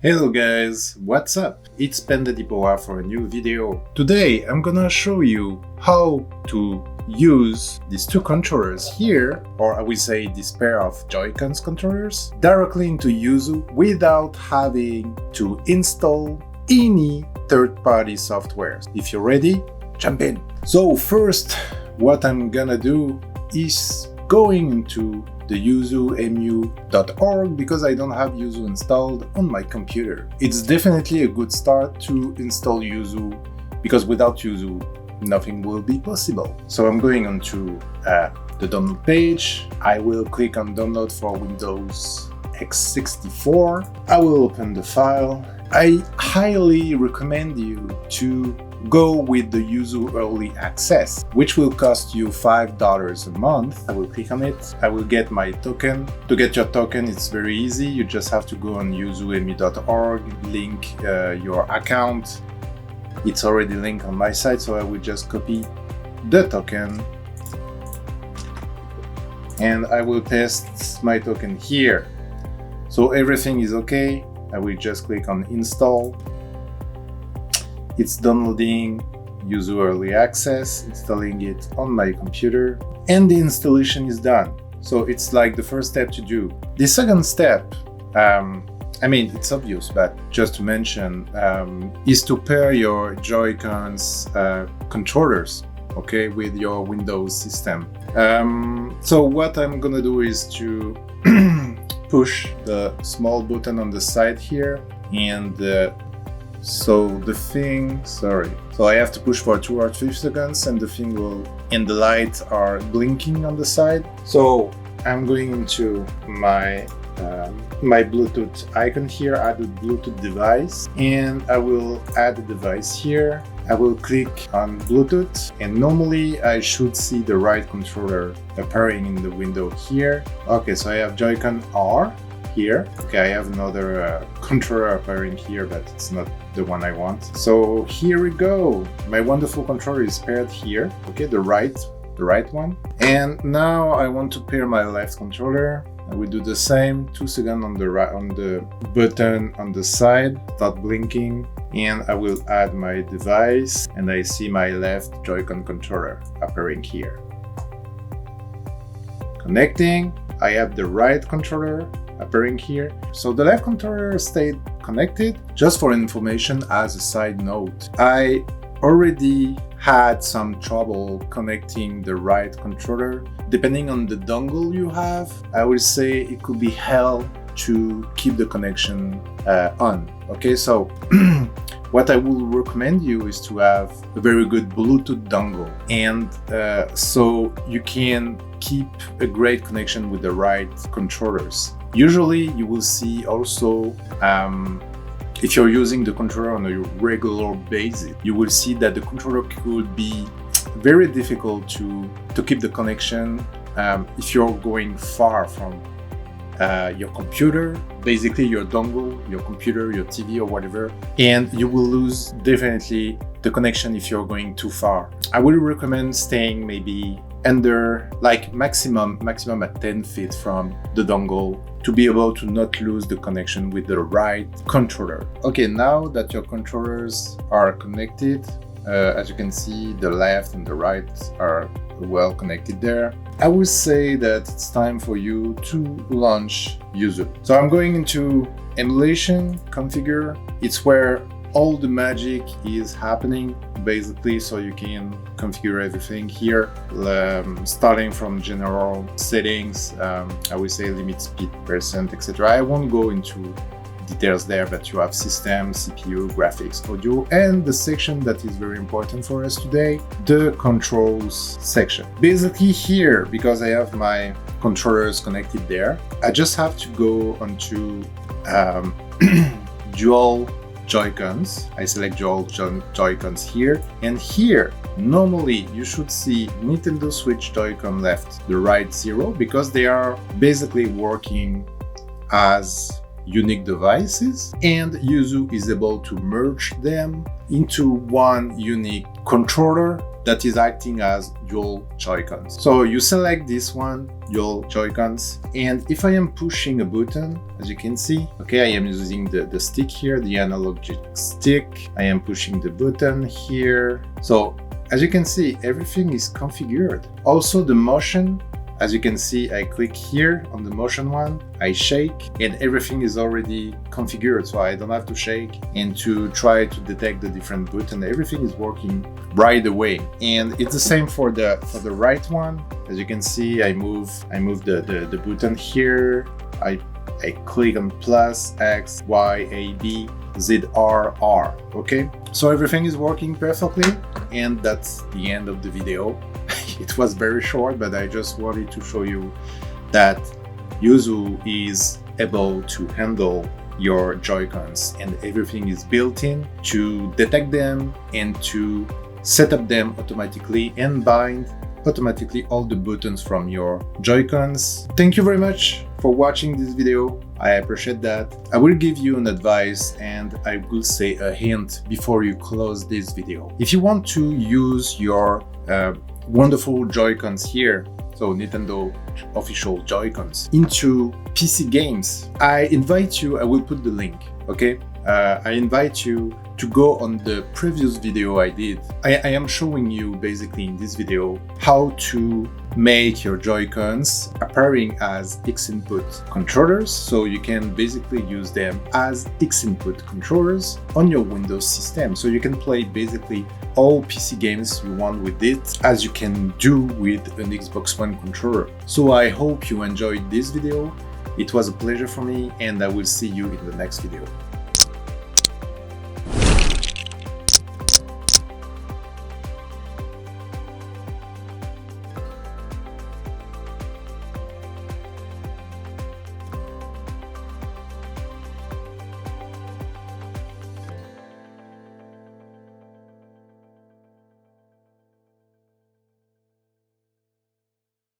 Hello guys, what's up? It's BETTERJOY for a new video. Today I'm gonna show you how to use these two controllers here, or I will say this pair of Joycons controllers, directly into Yuzu without having to install any third-party software. If you're ready, jump in. So first, what I'm gonna do is going into the yuzu.mu.org because I don't have Yuzu installed on my computer. It's definitely a good start to install Yuzu because without Yuzu, nothing will be possible. So I'm going onto the download page. I will click on download for Windows x64. I will open the file. I highly recommend you to go with the Yuzu Early Access, which will cost you $5 a month. I will click on it. I will get my token. To get your token, it's very easy. You just have to go on yuzu.mu.org, link your account. It's already linked on my side, so I will just copy the token and I will paste my token here. So everything is okay. I will just click on install. It's downloading Yuzu Early Access, installing it on my computer, and the installation is done. So it's like the first step to do. The second step, I mean, it's obvious, but just to mention, is to pair your Joy-Cons controllers, okay, with your Windows system. So what I'm gonna do is to push the small button on the side here, and so I have to push for 2 or 3 seconds and the thing will, and the lights are blinking on the side. So I'm going into my my Bluetooth icon here, add a Bluetooth device, and I will add a device here. I will click on Bluetooth, and normally I should see the right controller appearing in the window here. Okay, so I have Joy-Con R here. Okay, I have another controller appearing here, but it's not the one I want. So here we go. My wonderful controller is paired here. Okay, the right one. And now I want to pair my left controller. I will do the same. 2 seconds on the right, on the button on the side, start blinking, and I will add my device, and I see my left Joy-Con controller appearing here. Connecting. I have the right controller appearing here. So the left controller stayed connected. Just for information, as a side note, I already had some trouble connecting the right controller. Depending on the dongle you have, I would say it could be hell to keep the connection on. Okay, so what I will recommend you is to have a very good Bluetooth dongle, and so you can keep a great connection with the right controllers. Usually you will see also, if you're using the controller on a regular basis, you will see that the controller could be very difficult to keep the connection if you're going far from your computer, basically your dongle, your computer, your TV or whatever, and you will lose definitely the connection if you're going too far. I would recommend staying maybe under, like maximum at 10 feet from the dongle to be able to not lose the connection with the right controller. Okay, now that your controllers are connected, as you can see, the left and the right are well connected there. I would say that it's time for you to launch Yuzu. So I'm going into emulation, configure. It's where all the magic is happening, basically, so you can configure everything here, starting from general settings, I would say limit speed percent, etc. I won't go into details there, but you have system, CPU, graphics, audio, and the section that is very important for us today, the controls section. Basically here, because I have my controllers connected there, I just have to go onto dual Joy-Cons. I select dual Joy-Cons here, and here normally you should see Nintendo Switch Joy-Con left, the right 0, because they are basically working as unique devices, and Yuzu is able to merge them into one unique controller that is acting as dual Joy-Cons. So you select this one, dual Joy-Cons, and if I am pushing a button, as you can see, okay, I am using the stick here, the analog stick. I am pushing the button here. So as you can see, everything is configured. Also the motion, as you can see, I click here on the motion one, I shake, and everything is already configured, so I don't have to shake and to try to detect the different button. Everything is working right away. And it's the same for the right one. As you can see, I move the button here. I click on plus, X, Y, A, B, Z, R, R. Okay, so everything is working perfectly, and that's the end of the video. It was very short, but I just wanted to show you that Yuzu is able to handle your Joy-Cons, and everything is built in to detect them and to set up them automatically and bind automatically all the buttons from your Joy-Cons. Thank you very much for watching this video. I appreciate that. I will give you an advice and I will say a hint before you close this video. If you want to use your wonderful Joy-Cons here, so Nintendo official Joy-Cons, into PC games, I invite you, I will put the link, okay? I invite you to go on the previous video I did. I am showing you basically in this video how to make your Joy-Cons appearing as X input controllers, so you can basically use them as X input controllers on your Windows system. So you can play basically all PC games you want with it, as you can do with an Xbox One controller. So I hope you enjoyed this video. It was a pleasure for me, and I will see you in the next video.